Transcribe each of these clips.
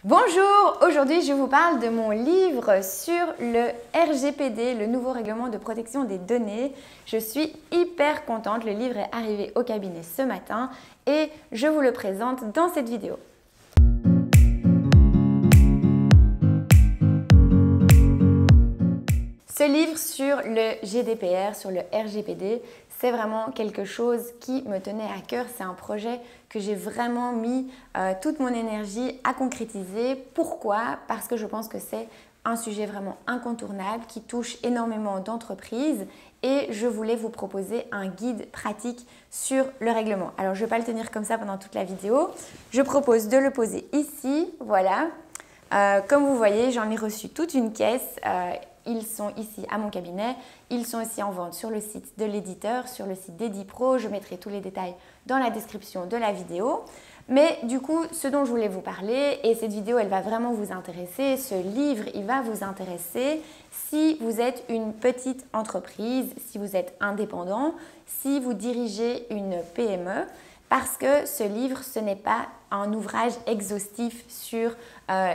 Bonjour, aujourd'hui je vous parle de mon livre sur le RGPD, le nouveau règlement de protection des données. Je suis hyper contente, le livre est arrivé au cabinet ce matin et je vous le présente dans cette vidéo. Ce livre sur le GDPR, sur le RGPD, c'est vraiment quelque chose qui me tenait à cœur. C'est un projet que j'ai vraiment mis toute mon énergie à concrétiser. Pourquoi? Parce que je pense que c'est un sujet vraiment incontournable qui touche énormément d'entreprises et je voulais vous proposer un guide pratique sur le règlement. Alors, je ne vais pas le tenir comme ça pendant toute la vidéo. Je propose de le poser ici, voilà. Comme vous voyez, j'en ai reçu toute une caisse. Ils sont ici à mon cabinet, ils sont aussi en vente sur le site de l'éditeur, sur le site d'Edipro. Je mettrai tous les détails dans la description de la vidéo. Mais du coup, ce dont je voulais vous parler, et cette vidéo, elle va vraiment vous intéresser, ce livre, il va vous intéresser si vous êtes une petite entreprise, si vous êtes indépendant, si vous dirigez une PME. Parce que ce livre, ce n'est pas un ouvrage exhaustif sur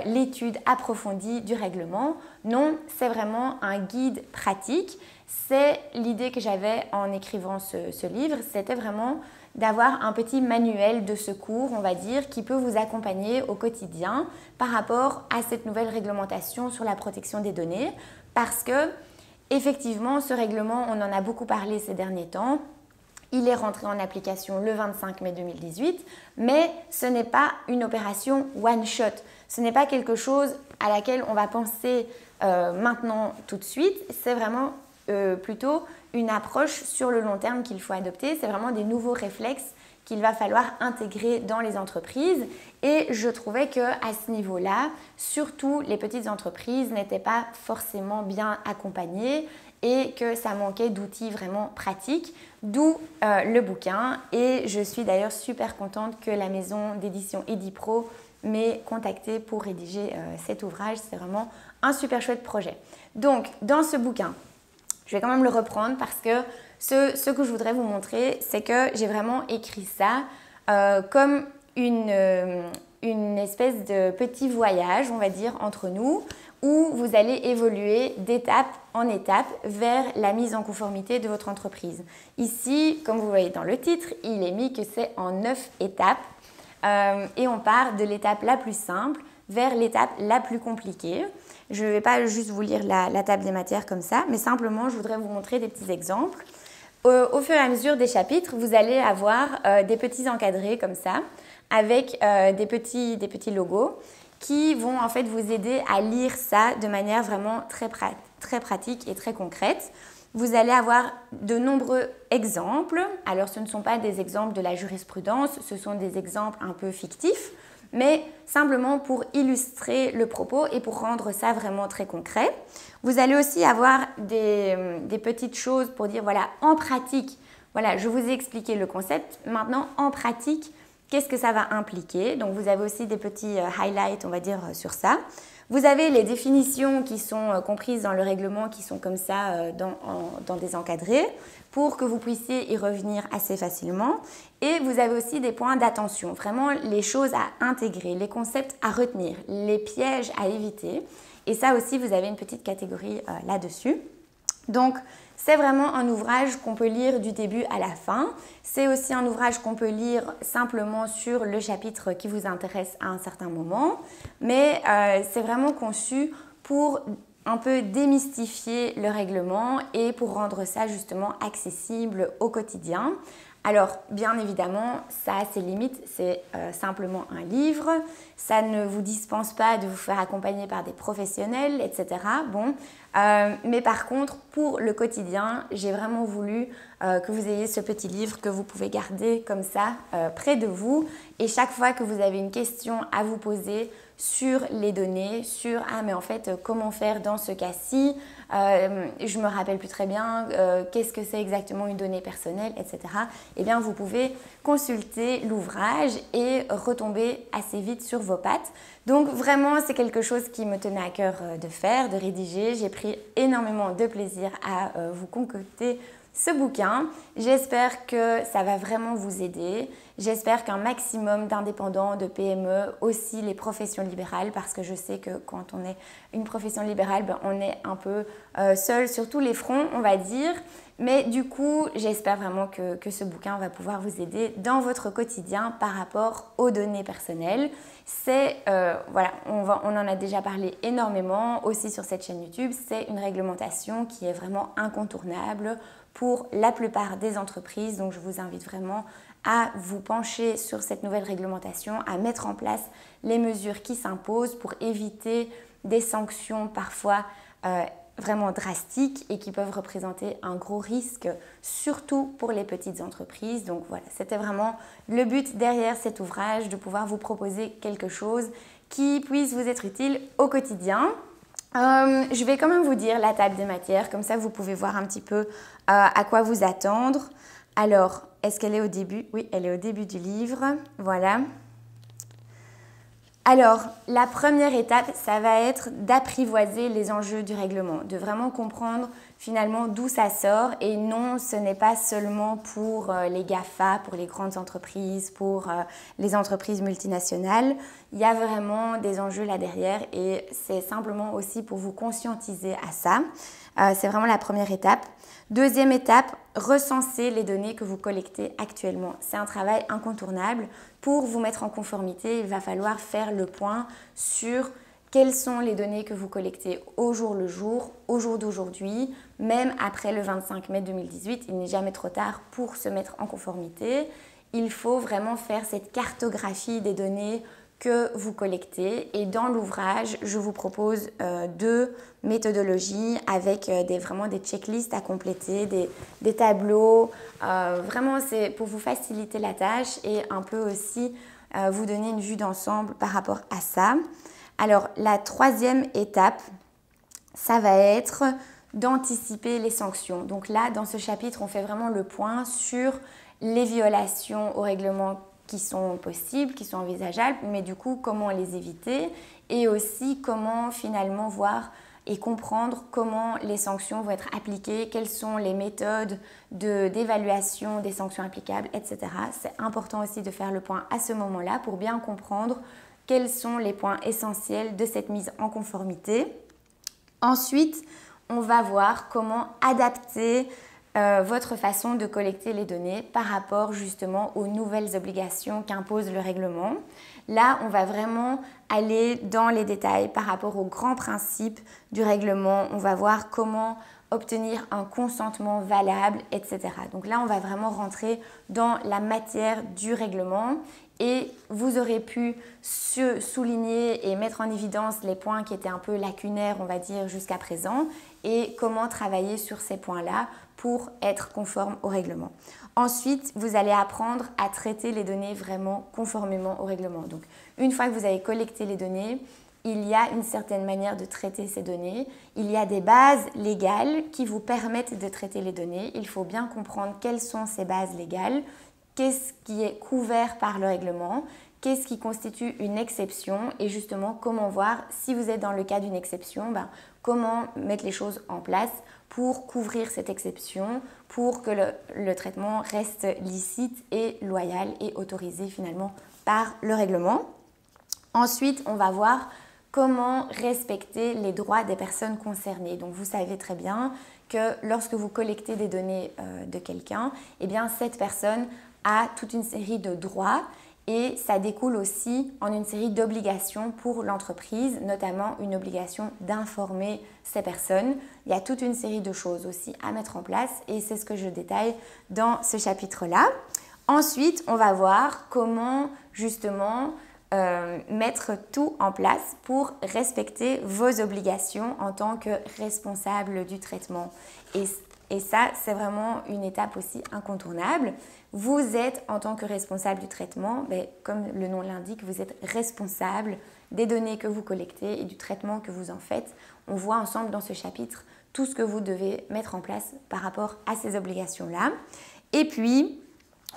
l'étude approfondie du règlement. Non, c'est vraiment un guide pratique. C'est l'idée que j'avais en écrivant ce livre, c'était vraiment d'avoir un petit manuel de secours, on va dire, qui peut vous accompagner au quotidien par rapport à cette nouvelle réglementation sur la protection des données. Parce que, effectivement, ce règlement, on en a beaucoup parlé ces derniers temps. Il est rentré en application le 25 mai 2018, mais ce n'est pas une opération one-shot. Ce n'est pas quelque chose à laquelle on va penser maintenant tout de suite. C'est vraiment plutôt une approche sur le long terme qu'il faut adopter. C'est vraiment des nouveaux réflexes qu'il va falloir intégrer dans les entreprises. Et je trouvais qu'à ce niveau-là, surtout les petites entreprises n'étaient pas forcément bien accompagnées et que ça manquait d'outils vraiment pratiques, d'où le bouquin. Et je suis d'ailleurs super contente que la maison d'édition Edipro m'ait contactée pour rédiger cet ouvrage. C'est vraiment un super chouette projet. Donc, dans ce bouquin, je vais quand même le reprendre parce que ce que je voudrais vous montrer, c'est que j'ai vraiment écrit ça comme une espèce de petit voyage, on va dire, entre nous, où vous allez évoluer d'étape en étape vers la mise en conformité de votre entreprise. Ici, comme vous voyez dans le titre, il est mis que c'est en 9 étapes et on part de l'étape la plus simple vers l'étape la plus compliquée. Je ne vais pas juste vous lire la table des matières comme ça, mais simplement, je voudrais vous montrer des petits exemples. Au fur et à mesure des chapitres, vous allez avoir des petits encadrés comme ça, avec des petits logos qui vont en fait vous aider à lire ça de manière vraiment très pratique et très concrète. Vous allez avoir de nombreux exemples. Alors, ce ne sont pas des exemples de la jurisprudence, ce sont des exemples un peu fictifs, mais simplement pour illustrer le propos et pour rendre ça vraiment très concret. Vous allez aussi avoir des petites choses pour dire, voilà, en pratique, voilà, je vous ai expliqué le concept, maintenant en pratique, qu'est-ce que ça va impliquer? Donc, vous avez aussi des petits highlights, on va dire, sur ça. Vous avez les définitions qui sont comprises dans le règlement, qui sont comme ça dans des encadrés, pour que vous puissiez y revenir assez facilement. Et vous avez aussi des points d'attention, vraiment les choses à intégrer, les concepts à retenir, les pièges à éviter. Et ça aussi, vous avez une petite catégorie là-dessus. Donc, c'est vraiment un ouvrage qu'on peut lire du début à la fin. C'est aussi un ouvrage qu'on peut lire simplement sur le chapitre qui vous intéresse à un certain moment. Mais c'est vraiment conçu pour un peu démystifier le règlement et pour rendre ça justement accessible au quotidien. Alors, bien évidemment, ça a ses limites, c'est simplement un livre, ça ne vous dispense pas de vous faire accompagner par des professionnels, etc. Bon, mais par contre, pour le quotidien, j'ai vraiment voulu que vous ayez ce petit livre que vous pouvez garder comme ça près de vous. Et chaque fois que vous avez une question à vous poser sur les données, sur « Ah, mais en fait, comment faire dans ce cas-ci ?» Je ne me rappelle plus très bien qu'est-ce que c'est exactement une donnée personnelle, etc. Eh bien, vous pouvez consulter l'ouvrage et retomber assez vite sur vos pattes. Donc, vraiment, c'est quelque chose qui me tenait à cœur de faire, de rédiger. J'ai pris énormément de plaisir à vous concocter ce bouquin. J'espère que ça va vraiment vous aider. J'espère qu'un maximum d'indépendants, de PME, aussi les professions libérales, parce que je sais que quand on est une profession libérale, on est un peu seul sur tous les fronts, on va dire. Mais du coup, j'espère vraiment que ce bouquin va pouvoir vous aider dans votre quotidien par rapport aux données personnelles. Voilà, on en a déjà parlé énormément aussi sur cette chaîne YouTube. C'est une réglementation qui est vraiment incontournable pour la plupart des entreprises. Donc, je vous invite vraiment à vous pencher sur cette nouvelle réglementation, à mettre en place les mesures qui s'imposent pour éviter des sanctions parfois vraiment drastiques et qui peuvent représenter un gros risque, surtout pour les petites entreprises. Donc voilà, c'était vraiment le but derrière cet ouvrage, de pouvoir vous proposer quelque chose qui puisse vous être utile au quotidien. Je vais quand même vous dire la table des matières, comme ça vous pouvez voir un petit peu à quoi vous attendre. Alors, est-ce qu'elle est au début? Oui, elle est au début du livre, voilà. Alors, la première étape, ça va être d'apprivoiser les enjeux du règlement, de vraiment comprendre finalement d'où ça sort. Et non, ce n'est pas seulement pour les GAFA, pour les grandes entreprises, pour les entreprises multinationales. Il y a vraiment des enjeux là derrière et c'est simplement aussi pour vous conscientiser à ça. C'est vraiment la première étape. Deuxième étape, recenser les données que vous collectez actuellement. C'est un travail incontournable. Pour vous mettre en conformité, il va falloir faire le point sur quelles sont les données que vous collectez au jour le jour, au jour d'aujourd'hui, même après le 25 mai 2018. Il n'est jamais trop tard pour se mettre en conformité. Il faut vraiment faire cette cartographie des données que vous collectez. Et dans l'ouvrage, je vous propose deux méthodologies avec vraiment des checklists à compléter, des tableaux. Vraiment, c'est pour vous faciliter la tâche et un peu aussi vous donner une vue d'ensemble par rapport à ça. Alors, la troisième étape, ça va être d'anticiper les sanctions. Donc là, dans ce chapitre, on fait vraiment le point sur les violations au règlement qui sont possibles, qui sont envisageables, mais du coup, comment les éviter et aussi comment finalement voir et comprendre comment les sanctions vont être appliquées, quelles sont les méthodes d'évaluation des sanctions applicables, etc. C'est important aussi de faire le point à ce moment-là pour bien comprendre quels sont les points essentiels de cette mise en conformité. Ensuite, on va voir comment adapter votre façon de collecter les données par rapport justement aux nouvelles obligations qu'impose le règlement. Là, on va vraiment aller dans les détails par rapport aux grands principes du règlement. On va voir comment obtenir un consentement valable, etc. Donc là, on va vraiment rentrer dans la matière du règlement et vous aurez pu souligner et mettre en évidence les points qui étaient un peu lacunaires, on va dire, jusqu'à présent et comment travailler sur ces points-là pour être conforme au règlement. Ensuite, vous allez apprendre à traiter les données vraiment conformément au règlement. Donc, une fois que vous avez collecté les données, il y a une certaine manière de traiter ces données. Il y a des bases légales qui vous permettent de traiter les données. Il faut bien comprendre quelles sont ces bases légales, qu'est-ce qui est couvert par le règlement, qu'est-ce qui constitue une exception et justement comment voir si vous êtes dans le cas d'une exception, comment mettre les choses en place pour couvrir cette exception, pour que le traitement reste licite et loyal et autorisé finalement par le règlement. Ensuite, on va voir comment respecter les droits des personnes concernées. Donc vous savez très bien que lorsque vous collectez des données de quelqu'un, eh bien cette personne a toute une série de droits et ça découle aussi en une série d'obligations pour l'entreprise, notamment une obligation d'informer ces personnes. Il y a toute une série de choses aussi à mettre en place et c'est ce que je détaille dans ce chapitre-là. Ensuite, on va voir comment justement mettre tout en place pour respecter vos obligations en tant que responsable du traitement. Et ça, c'est vraiment une étape aussi incontournable. Vous êtes, en tant que responsable du traitement, comme le nom l'indique, vous êtes responsable des données que vous collectez et du traitement que vous en faites. On voit ensemble dans ce chapitre tout ce que vous devez mettre en place par rapport à ces obligations-là. Et puis,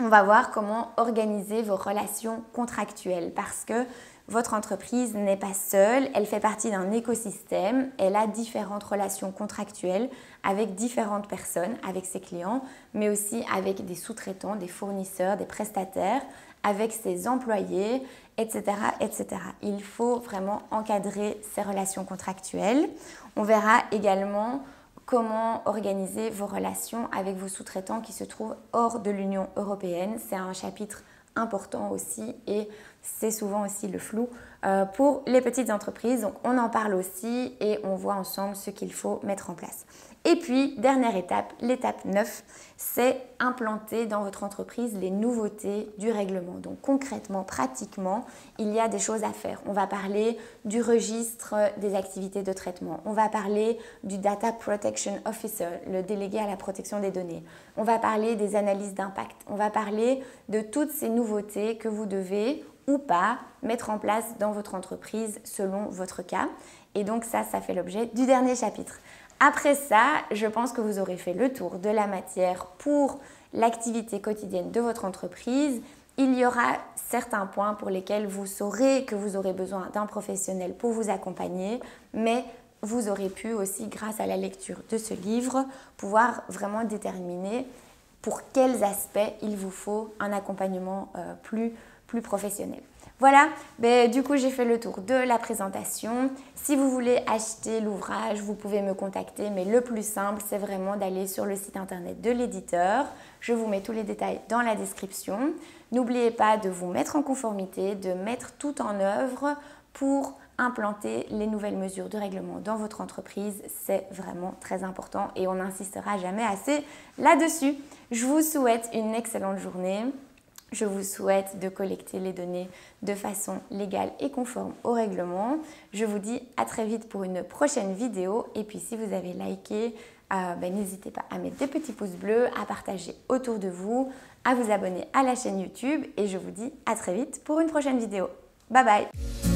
on va voir comment organiser vos relations contractuelles parce que votre entreprise n'est pas seule, elle fait partie d'un écosystème, elle a différentes relations contractuelles avec différentes personnes, avec ses clients, mais aussi avec des sous-traitants, des fournisseurs, des prestataires, avec ses employés, etc., etc. Il faut vraiment encadrer ces relations contractuelles. On verra également comment organiser vos relations avec vos sous-traitants qui se trouvent hors de l'Union européenne. C'est un chapitre important aussi et c'est souvent aussi le flou pour les petites entreprises. Donc on en parle aussi et on voit ensemble ce qu'il faut mettre en place. Et puis, dernière étape, l'étape 9, c'est implanter dans votre entreprise les nouveautés du règlement. Donc concrètement, pratiquement, il y a des choses à faire. On va parler du registre des activités de traitement. On va parler du Data Protection Officer, le délégué à la protection des données. On va parler des analyses d'impact. On va parler de toutes ces nouveautés que vous devez ou pas mettre en place dans votre entreprise selon votre cas. Et donc ça fait l'objet du dernier chapitre. Après ça, je pense que vous aurez fait le tour de la matière pour l'activité quotidienne de votre entreprise. Il y aura certains points pour lesquels vous saurez que vous aurez besoin d'un professionnel pour vous accompagner, mais vous aurez pu aussi, grâce à la lecture de ce livre, pouvoir vraiment déterminer pour quels aspects il vous faut un accompagnement plus professionnel. Voilà, du coup j'ai fait le tour de la présentation. Si vous voulez acheter l'ouvrage, vous pouvez me contacter, mais le plus simple, c'est vraiment d'aller sur le site internet de l'éditeur. Je vous mets tous les détails dans la description. N'oubliez pas de vous mettre en conformité, de mettre tout en œuvre pour implanter les nouvelles mesures de règlement dans votre entreprise. C'est vraiment très important et on n'insistera jamais assez là-dessus. Je vous souhaite une excellente journée. Je vous souhaite de collecter les données de façon légale et conforme au règlement. Je vous dis à très vite pour une prochaine vidéo. Et puis si vous avez liké, n'hésitez pas à mettre des petits pouces bleus, à partager autour de vous, à vous abonner à la chaîne YouTube. Et je vous dis à très vite pour une prochaine vidéo. Bye bye!